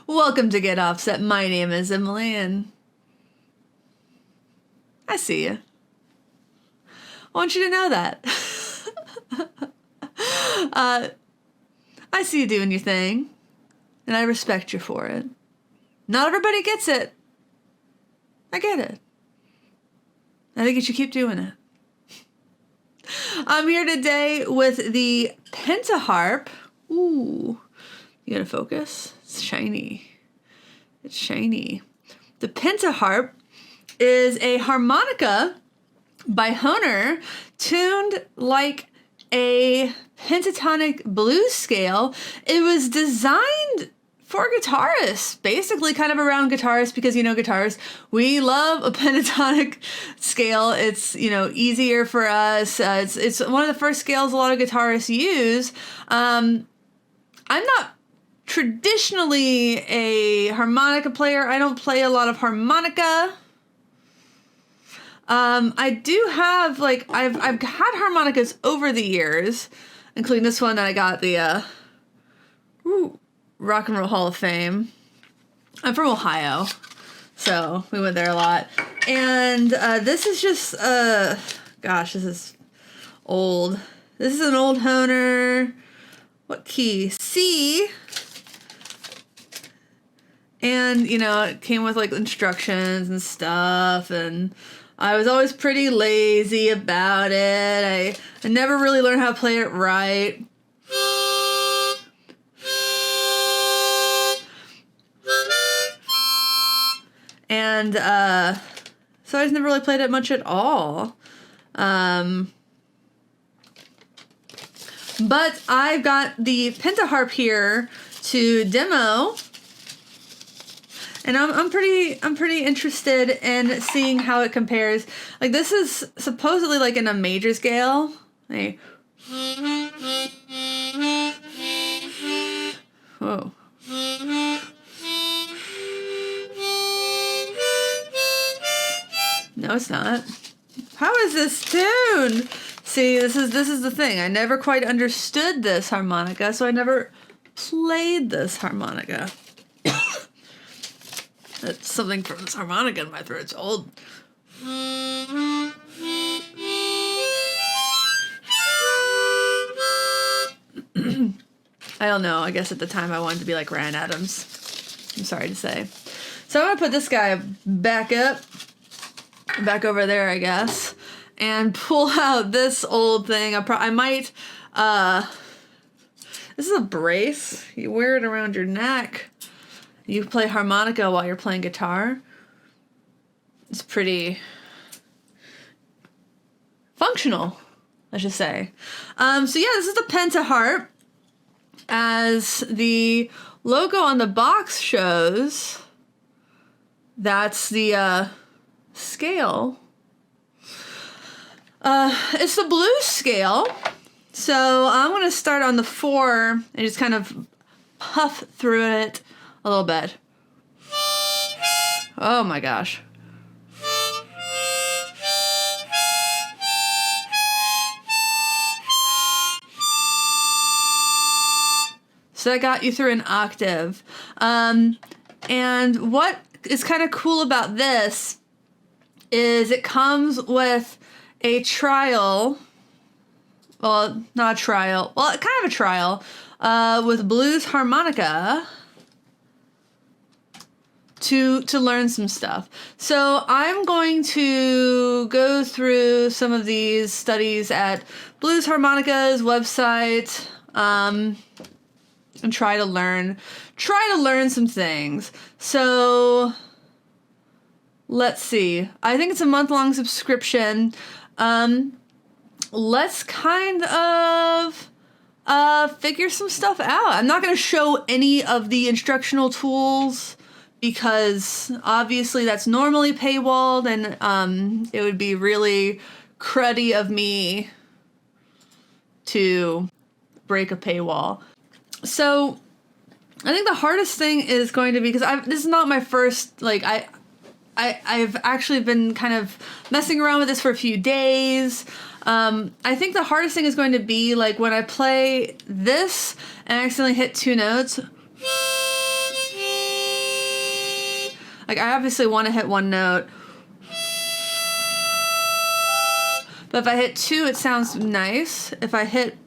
Welcome to Get Offset. My name is Emily, and I see you. I want you to know that. I see you doing your thing, and I respect you for it. Not everybody gets it. I get it. I think you should keep doing it. I'm here today with the Penta Harp. Ooh, you gotta focus. It's shiny. It's shiny. The Penta Harp is a harmonica by Hohner, tuned like a pentatonic blues scale. It was designed for guitarists, basically kind of around guitarists, because, guitarists, we love a pentatonic scale. It's, easier for us. It's one of the first scales a lot of guitarists use. I'm not traditionally a harmonica player. I don't play a lot of harmonica. I do have, I've had harmonicas over the years, including this one that I got the, Rock and Roll Hall of Fame. I'm from Ohio, so we went there a lot. And, this is just, gosh, this is old. This is an old Hohner. What key? C. And, it came with, instructions and stuff, and I was always pretty lazy about it. I never really learned how to play it right. And, so I just never really played it much at all. But I've got the Penta Harp here to demo. And I'm pretty interested in seeing how it compares. This is supposedly in a major scale. Whoa. No, it's not. How is this tuned? See, this is the thing. I never quite understood this harmonica, so I never played this harmonica. That's something from this harmonica in my throat. It's old. I don't know. I guess at the time I wanted to be like Ryan Adams. I'm sorry to say. So I'm going to put this guy back over there, I guess, and pull out this old thing. I might, this is a brace. You wear it around your neck. You play harmonica while you're playing guitar. It's pretty functional, I should say. So yeah, this is the Penta Harp. As the logo on the box shows, that's the scale. It's the blues scale. So I'm going to start on the 4 and just kind of puff through it a little bit. Oh my gosh. So that got you through an octave. And what is kind of cool about this is it comes with a trial. Well, not a trial. Well, kind of a trial with blues harmonica to learn some stuff. So I'm going to go through some of these studies at Blues Harmonica's website and try to learn some things. So let's see. I think it's a month-long subscription. Let's kind of figure some stuff out. I'm not going to show any of the instructional tools because obviously that's normally paywalled, and it would be really cruddy of me to break a paywall. So I think the hardest thing is going to be, because this is not my first, I've actually been kind of messing around with this for a few days. I think the hardest thing is going to be when I play this and I accidentally hit 2 notes. Like, I obviously want to hit one note. But if I hit two, it sounds nice. If I hit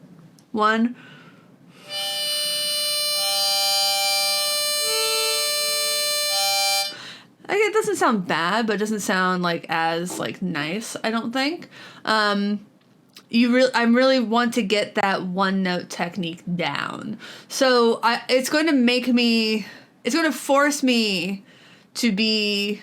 one, like, it doesn't sound bad, but it doesn't sound like as like nice, I don't think. I really want to get that one note technique down. So it's going to force me to be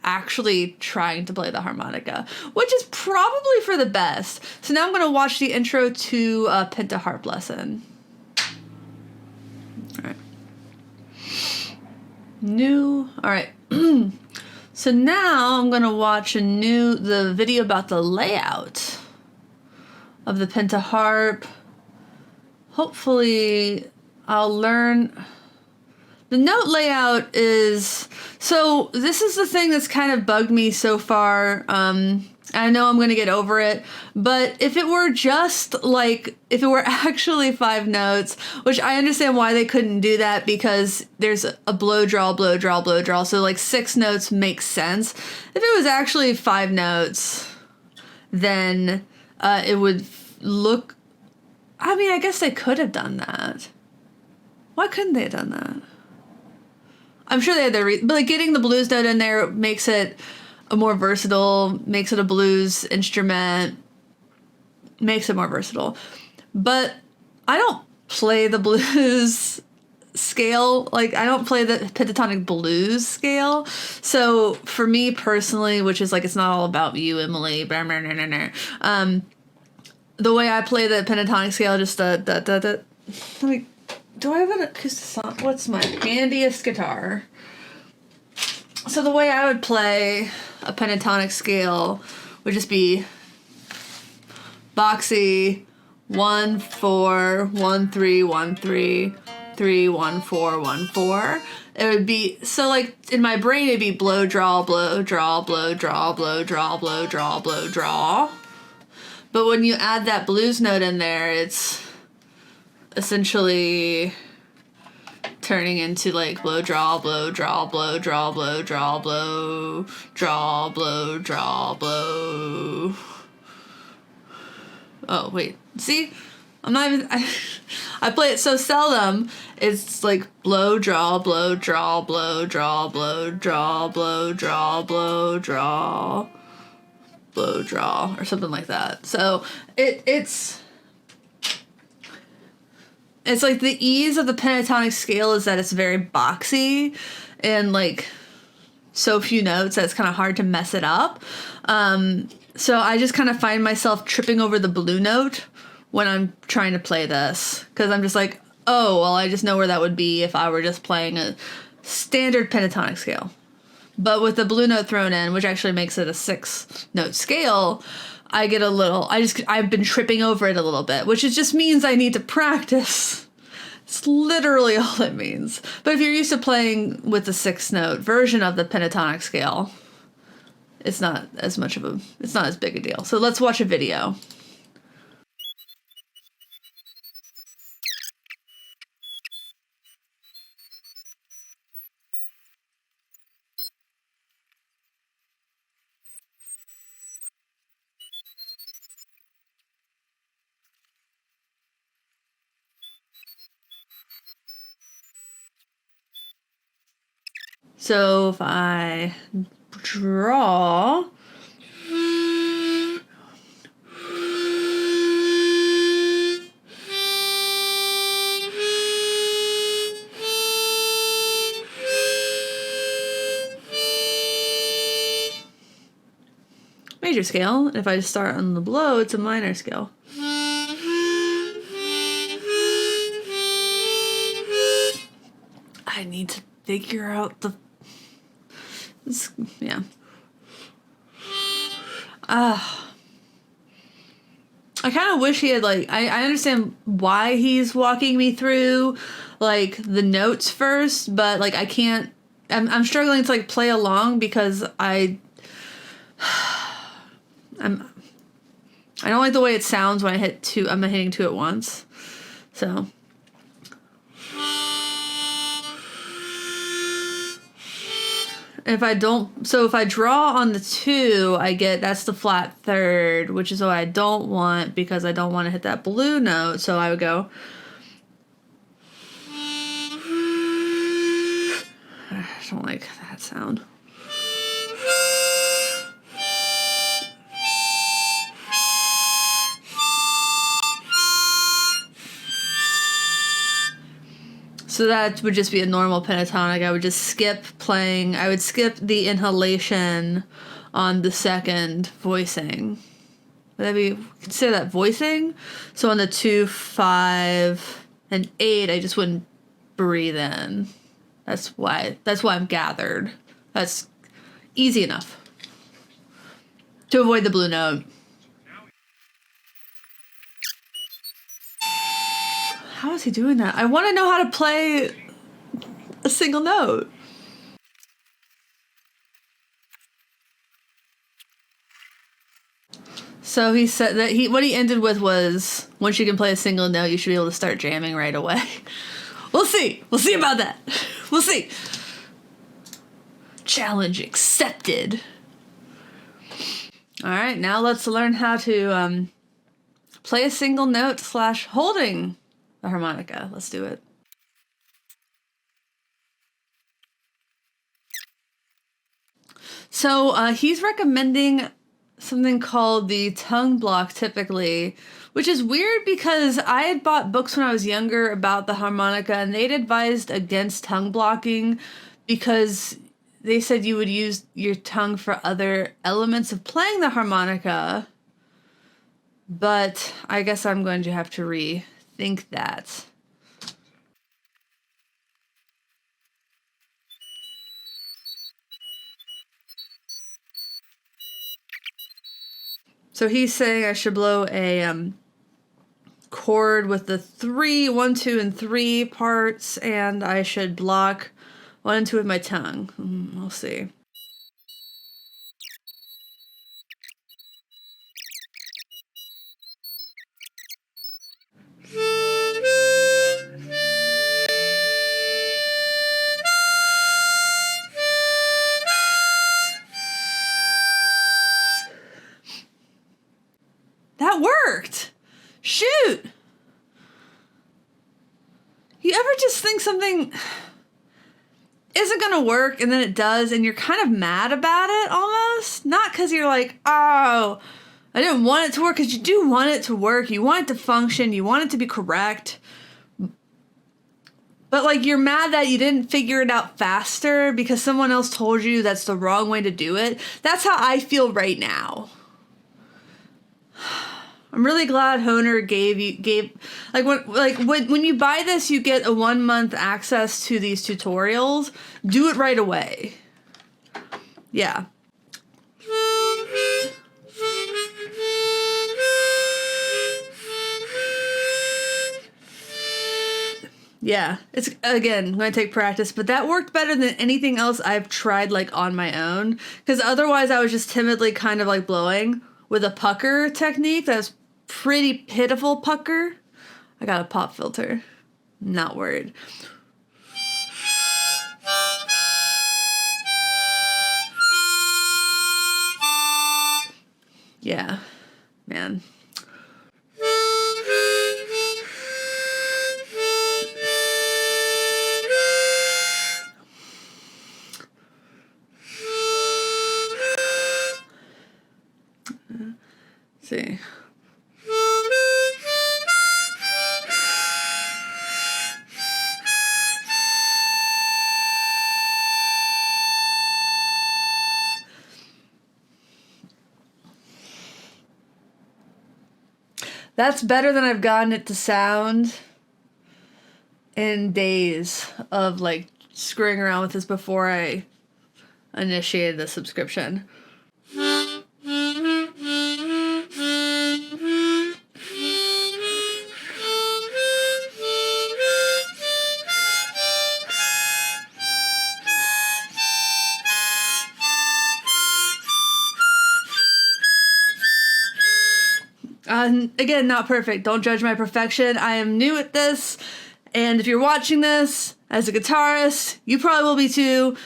actually trying to play the harmonica, which is probably for the best. So now I'm going to watch the intro to a Penta Harp lesson. All right. All right. So now I'm going to watch the video about the layout of the Penta Harp. Hopefully I'll learn. The note layout is, so this is the thing that's kind of bugged me so far. I know I'm going to get over it, but if it were actually 5 notes, which I understand why they couldn't do that, because there's a blow, draw, blow, draw, blow, draw. So like 6 notes makes sense. If it was actually 5 notes, then it would look, I mean, I guess they could have done that. Why couldn't they have done that? I'm sure they had their but like getting the blues note in there makes it a more versatile, makes it a blues instrument, makes it more versatile. But I don't play the blues scale, like I don't play the pentatonic blues scale. So for me personally, which is like, it's not all about you, Emily, the way I play the pentatonic scale, just let me. Do I have an acoustic? What's my handiest guitar? So the way I would play a pentatonic scale would just be boxy, 1 4 1 3 1 3 3 1 4 1 4. It would be, so like in my brain it'd be blow, draw, blow, draw, blow, draw, blow, draw, blow, draw, blow, draw. But when you add that blues note in there, it's essentially turning into like blow, draw, blow, draw, blow, draw, blow, draw, blow, draw, blow, draw, blow. Oh wait, see, I'm not even, I play it so seldom, it's like blow, draw, blow, draw, blow, draw, blow, draw, blow, draw, blow, draw, blow, draw, or something like that. So it's like the ease of the pentatonic scale is that it's very boxy and like so few notes that it's kind of hard to mess it up. So I just kind of find myself tripping over the blue note when I'm trying to play this, because I'm just like, oh, well, I just know where that would be if I were just playing a standard pentatonic scale. But with the blue note thrown in, which actually makes it a 6-note scale, I get a little, I've been tripping over it a little bit, which it just means I need to practice. It's literally all it means. But if you're used to playing with the 6-note version of the pentatonic scale, it's not as big a deal. So let's watch a video. So if I draw, major scale, and if I just start on the blow, it's a minor scale. I need to figure out the, yeah. I kind of wish he had, like, I understand why he's walking me through, like, the notes first, but, like, I can't, I'm struggling to, like, play along because I don't like the way it sounds when I hit 2, I'm hitting 2 at once, so. If I don't, so if I draw on the 2, I get, that's the flat third, which is what I don't want because I don't want to hit that blue note. So I would go. I don't like that sound. So that would just be a normal pentatonic. I would just skip playing. I would skip the inhalation on the second voicing. Would that be, consider that voicing? So on the 2, 5, and 8, I just wouldn't breathe in. That's why I'm gathered. That's easy enough to avoid the blue note. How is he doing that? I want to know how to play a single note. So he said that what he ended with was, once you can play a single note, you should be able to start jamming right away. We'll see. We'll see about that. We'll see. Challenge accepted. All right, now let's learn how to play a single note / holding the harmonica. Let's do it. So he's recommending something called the tongue block typically, which is weird because I had bought books when I was younger about the harmonica and they'd advised against tongue blocking because they said you would use your tongue for other elements of playing the harmonica. But I guess I'm going to have to rethink that. So he's saying I should blow a chord with the 3, 1, 2, and 3 parts, and I should block 1 and 2 with my tongue. We'll see. That worked! Shoot! You ever just think something isn't gonna work and then it does and you're kind of mad about it almost? Not because you're like, oh, I didn't want it to work, because you do want it to work. You want it to function. You want it to be correct. But like you're mad that you didn't figure it out faster because someone else told you that's the wrong way to do it. That's how I feel right now. I'm really glad Hohner gave when you buy this, you get a 1-month access to these tutorials. Do it right away. Yeah. Yeah, it's, again, going to take practice, but that worked better than anything else I've tried, like, on my own, because otherwise I was just timidly kind of, like, blowing with a pucker technique. That's pretty pitiful pucker. I got a pop filter. Not worried. Yeah, man. See. That's better than I've gotten it to sound in days of like screwing around with this before I initiated the subscription. Again, not perfect. Don't judge my perfection. I am new at this, and if you're watching this as a guitarist, you probably will be too.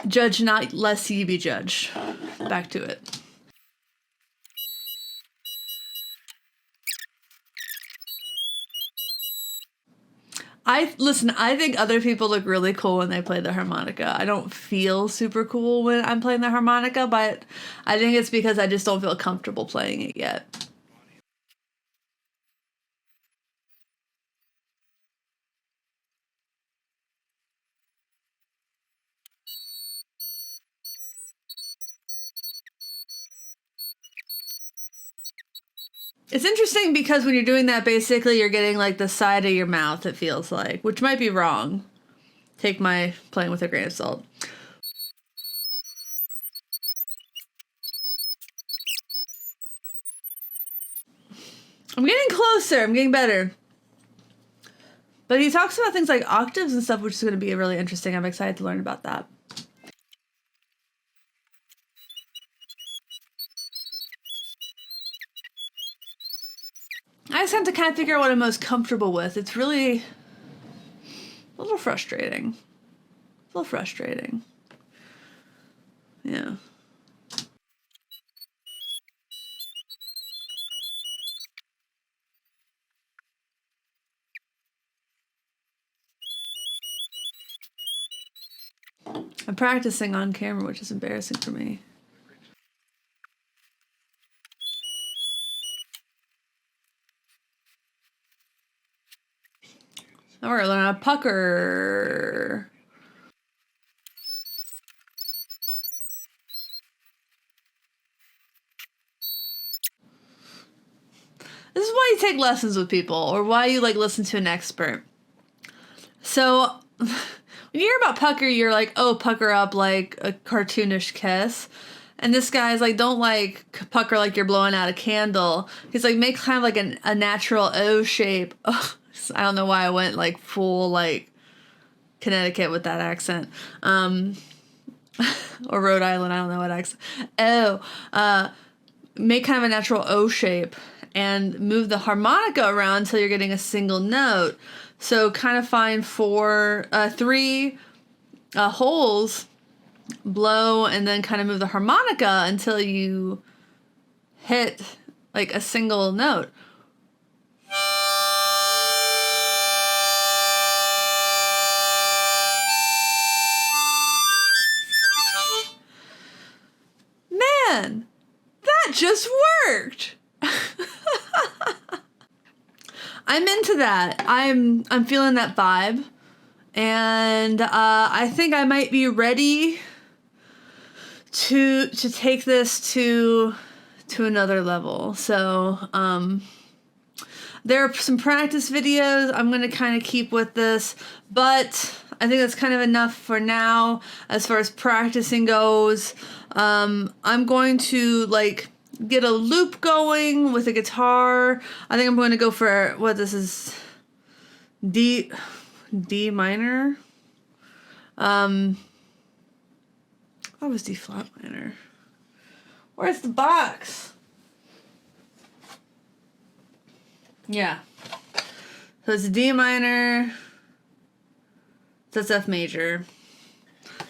Judge not, lest ye be judged. Back to it. I think other people look really cool when they play the harmonica. I don't feel super cool when I'm playing the harmonica, but I think it's because I just don't feel comfortable playing it yet. It's interesting because when you're doing that, basically you're getting like the side of your mouth, it feels like, which might be wrong. Take my playing with a grain of salt. I'm getting closer. I'm getting better. But he talks about things like octaves and stuff, which is going to be really interesting. I'm excited to learn about that. I just have to kind of figure out what I'm most comfortable with. It's really a little frustrating. A little frustrating. Yeah. I'm practicing on camera, which is embarrassing for me. Now we're gonna learn how to pucker. This is why you take lessons with people, or why you like listen to an expert. So when you hear about pucker, you're like, oh, pucker up like a cartoonish kiss. And this guy's like, don't like pucker like you're blowing out a candle. He's like, make kind of like a natural O shape. Ugh, I don't know why I went like full like Connecticut with that accent. Or Rhode Island, I don't know what accent. Make kind of a natural O shape and move the harmonica around until you're getting a single note. So kind of find three holes, blow, and then kind of move the harmonica until you hit like a single note. Man, that just worked. I'm into that. I'm feeling that vibe, and I think I might be ready to take this to another level. So there are some practice videos I'm going to kind of keep with this, but I think that's kind of enough for now as far as practicing goes. I'm going to like get a loop going with a guitar. I think I'm going to go for what this is, D minor. What was D flat minor? Where's the box? Yeah. So it's a D minor. That's F major.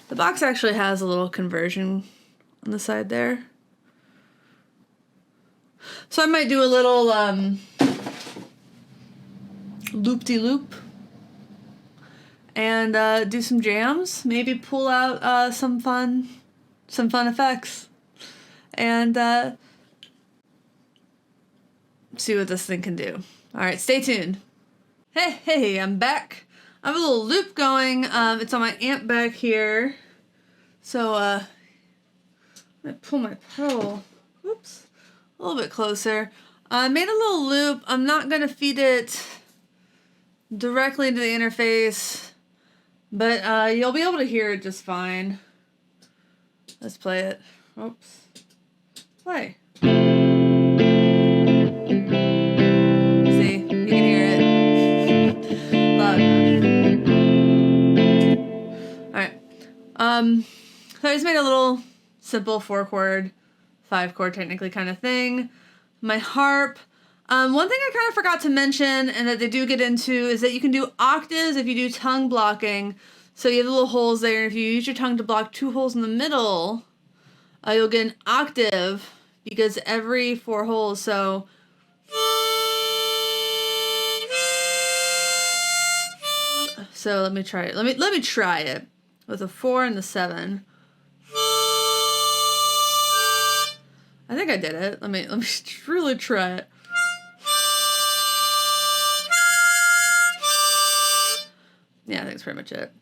The box actually has a little conversion on the side there. So I might do a little loop-de-loop and do some jams. Maybe pull out some fun effects and see what this thing can do. All right, stay tuned. Hey, I'm back. I have a little loop going. It's on my amp back here. So I'm gonna pull my pedal. Whoops. A little bit closer. I made a little loop. I'm not going to feed it directly into the interface, but you'll be able to hear it just fine. Let's play it. Oops. Play. See, you can hear it. Loud enough. Alright. So I just made a little simple 4-chord, 5-chord technically kind of thing. My harp. One thing I kind of forgot to mention and that they do get into is that you can do octaves if you do tongue blocking. So you have the little holes there. And if you use your tongue to block 2 holes in the middle, you'll get an octave because every 4 holes. So let me try it. Let me try it with a 4 and the 7. I think I did it. Let me really try it. Yeah, I think that's pretty much it.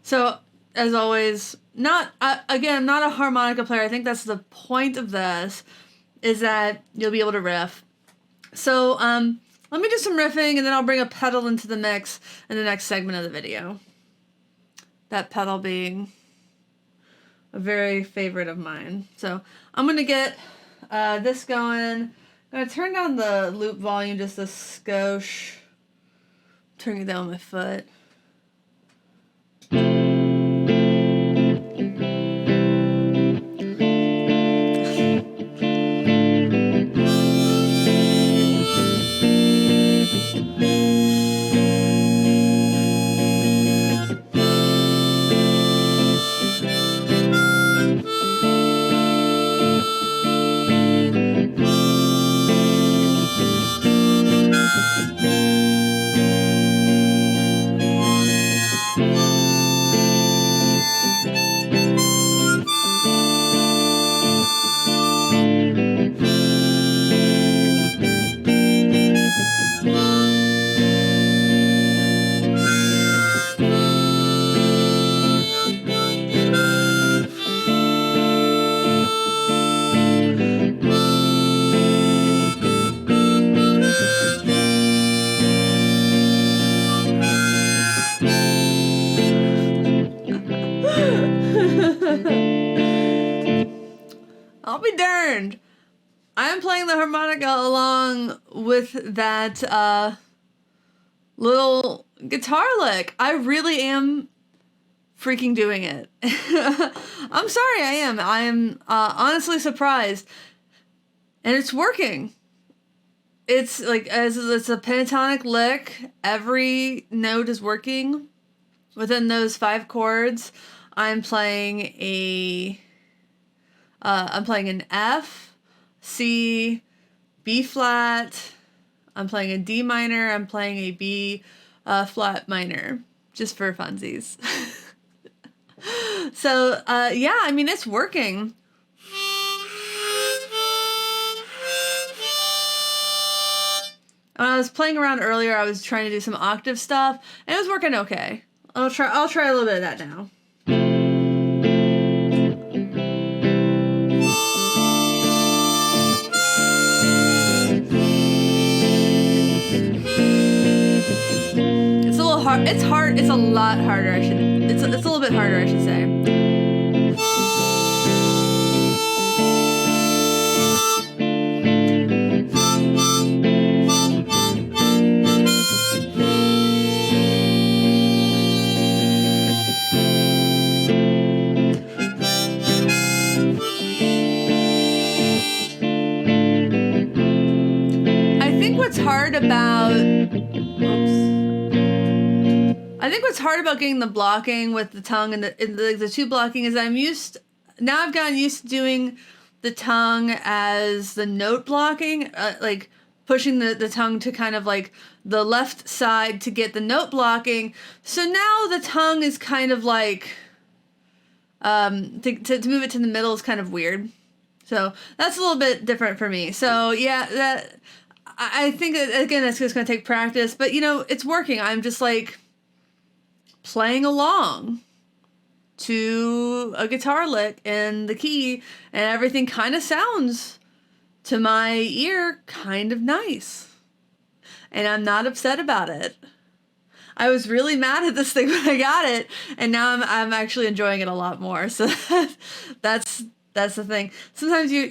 So, as always, again, I'm not a harmonica player. I think that's the point of this, is that you'll be able to riff. So, let me do some riffing, and then I'll bring a pedal into the mix in the next segment of the video. That pedal being a very favorite of mine. So, I'm going to get this going. I'm going to turn down the loop volume just a skosh. Turning it down with my foot. I'll be darned. I'm playing the harmonica along with that little guitar lick. I really am freaking doing it. I'm sorry, I am. I am honestly surprised. And it's working. It's like, it's a pentatonic lick. Every note is working. Within those 5 chords, I'm playing an F, C, B flat. I'm playing a D minor. I'm playing a B flat minor, just for funsies. So, yeah, I mean, it's working. When I was playing around earlier, I was trying to do some octave stuff, and it was working okay. I'll try a little bit of that now. It's a little hard. It's hard. It's a lot harder. It's a little bit harder, I should say. I think what's hard about getting the blocking with the tongue and the 2 blocking is I've gotten used to doing the tongue as the note blocking, like pushing the tongue to kind of like the left side to get the note blocking. So now the tongue is kind of like, to move it to the middle is kind of weird. So that's a little bit different for me. So yeah, I think, again, that's just going to take practice. But, it's working. I'm just, like, playing along to a guitar lick in the key. And everything kind of sounds, to my ear, kind of nice. And I'm not upset about it. I was really mad at this thing when I got it. And now I'm actually enjoying it a lot more. So that's the thing. Sometimes you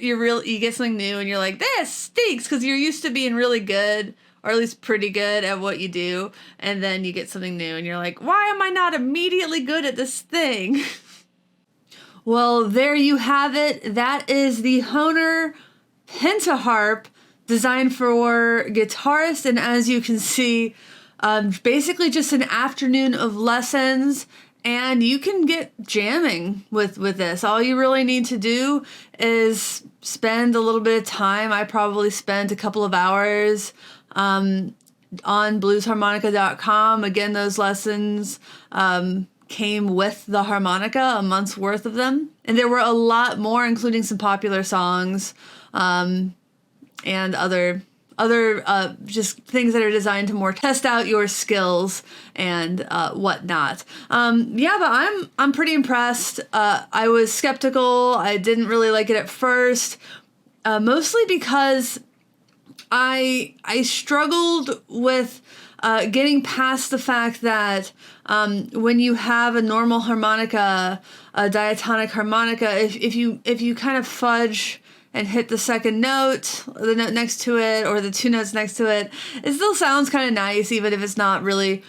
get something new and you're like, this stinks, because you're used to being really good, or at least pretty good at what you do, and then you get something new and you're like, why am I not immediately good at this thing? Well, there you have it. That is the Hohner Pentaharp designed for guitarists, and as you can see, basically just an afternoon of lessons, and you can get jamming with this. All you really need to do is spend a little bit of time. I probably spent a couple of hours on bluesharmonica.com. Again, those lessons came with the harmonica, a month's worth of them. And there were a lot more, including some popular songs and other just things that are designed to more test out your skills and whatnot. Yeah, but I'm pretty impressed. I was skeptical. I didn't really like it at first, mostly because I struggled with getting past the fact that when you have a normal harmonica, a diatonic harmonica, if you kind of fudge and hit the second note, the note next to it, or the two notes next to it, it still sounds kind of nice, even if it's not really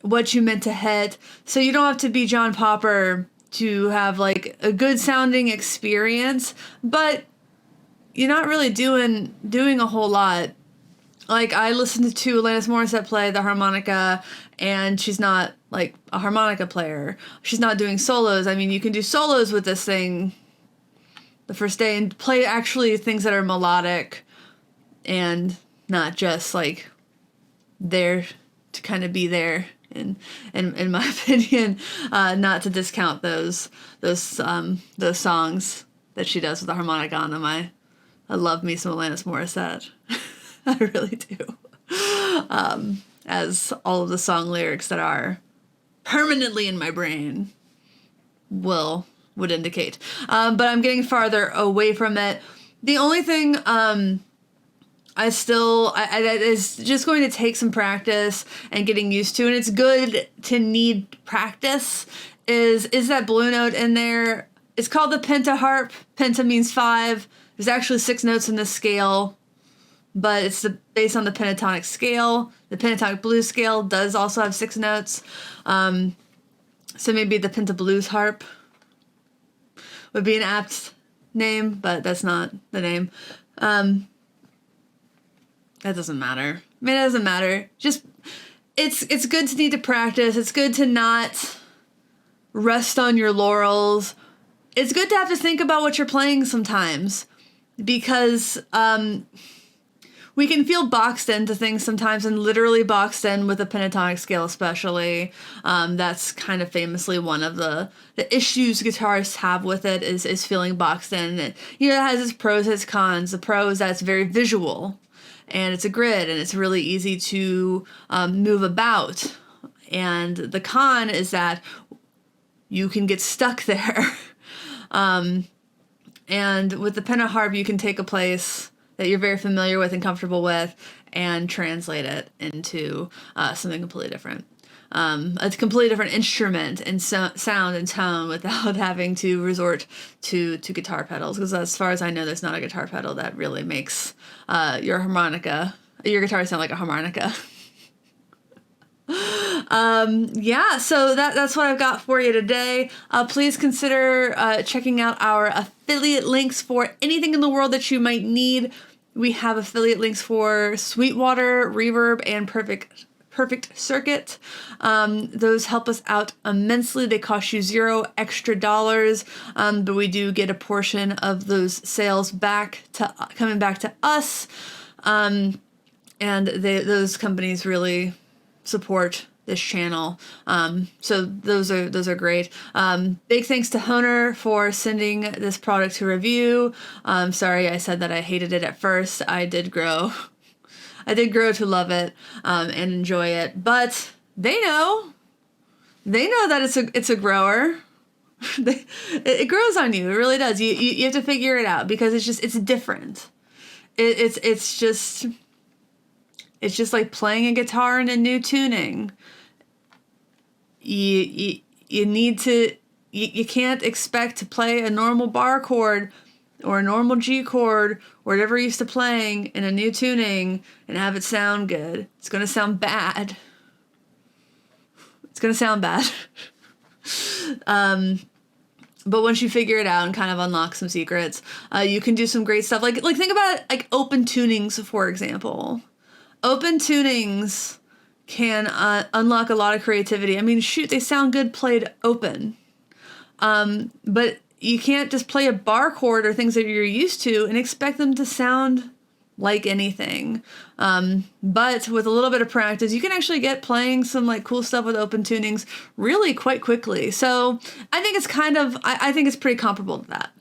what you meant to hit. So you don't have to be John Popper to have like a good sounding experience, but you're not really doing a whole lot. Like, I listened to Alanis Morissette play the harmonica, and she's not like a harmonica player. She's not doing solos. I mean, you can do solos with this thing the first day and play actually things that are melodic and not just like there to kind of be there. In my opinion, not to discount those songs that she does with the harmonica on them. I love me some Alanis Morissette. I really do. As all of the song lyrics that are permanently in my brain would indicate. But I'm getting farther away from it. The only thing I is just going to take some practice and getting used to, and it's good to need practice, is that blue note in there. It's called the Penta Harp. Penta means 5. There's actually 6 notes in this scale, but it's based on the Pentatonic Scale. The Pentatonic Blues Scale does also have 6 notes. So maybe the Penta Blues Harp would be an apt name, but that's not the name. That doesn't matter. I mean, it doesn't matter. Just, it's good to need to practice. It's good to not rest on your laurels. It's good to have to think about what you're playing sometimes, because we can feel boxed into things sometimes, and literally boxed in with the Pentatonic Scale especially. That's kind of famously one of the issues guitarists have with it, is feeling boxed in. It has its pros, its cons. The pro is that it's very visual, and it's a grid, and it's really easy to move about. And the con is that you can get stuck there. And with the Penta Harp, you can take a place that you're very familiar with and comfortable with and translate it into something completely different. A completely different instrument and sound and tone without having to resort to guitar pedals. Because as far as I know, there's not a guitar pedal that really makes your guitar sound like a harmonica. Yeah, so that's what I've got for you today. Please consider checking out our affiliate links for anything in the world that you might need. We have affiliate links for Sweetwater, Reverb, and Perfect Circuit. Those help us out immensely. They cost you $0 extra, but we do get a portion of those sales coming back to us. And those companies really support this channel. So those are great. Big thanks to Hohner for sending this product to review. Sorry I said that I hated it at first. I did grow to love it and enjoy it. But they know that it's a grower. It grows on you. It really does. You have to figure it out, because it's different. It's just like playing a guitar in a new tuning. You can't expect to play a normal bar chord or a normal G chord or whatever you're used to playing in a new tuning and have it sound good. It's going to sound bad. But once you figure it out and kind of unlock some secrets, you can do some great stuff. Like think about it, like open tunings, for example. Open tunings can unlock a lot of creativity. I mean, shoot, they sound good played open. But you can't just play a bar chord or things that you're used to and expect them to sound like anything. But with a little bit of practice, you can actually get playing some like cool stuff with open tunings really quite quickly. So I think it's I think it's pretty comparable to that.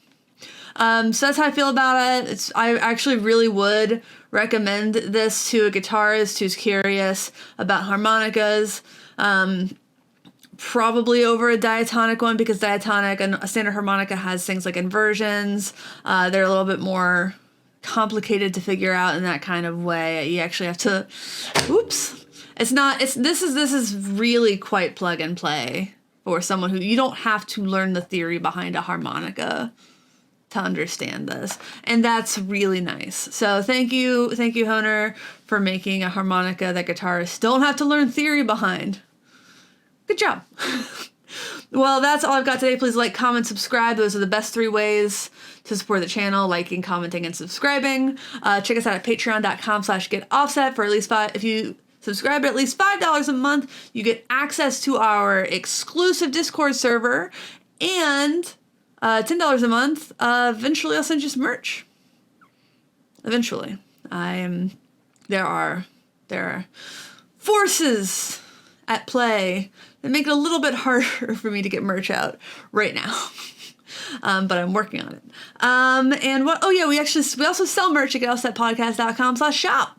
So that's how I feel about it. I actually really would recommend this to a guitarist who's curious about harmonicas. Probably over a diatonic one, because diatonic and a standard harmonica has things like inversions. They're a little bit more complicated to figure out in that kind of way. You actually have to, this is really quite plug and play for someone who, you don't have to learn the theory behind a harmonica to understand this. And that's really nice. So thank you, Hohner, for making a harmonica that guitarists don't have to learn theory behind. Good job. Well, that's all I've got today. Please like, comment, subscribe. Those are the best 3 ways to support the channel: liking, commenting, and subscribing. Check us out at patreon.com/getoffset for at least if you subscribe at least $5 a month, you get access to our exclusive Discord server, and $10 a month, eventually I'll send you some merch. Eventually. There are forces at play that make it a little bit harder for me to get merch out right now. But I'm working on it. And what, we also sell merch at getoffsetpodcast.com/shop.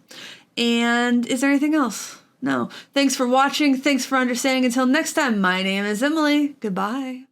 And is there anything else? No. Thanks for watching. Thanks for understanding. Until next time, my name is Emily. Goodbye.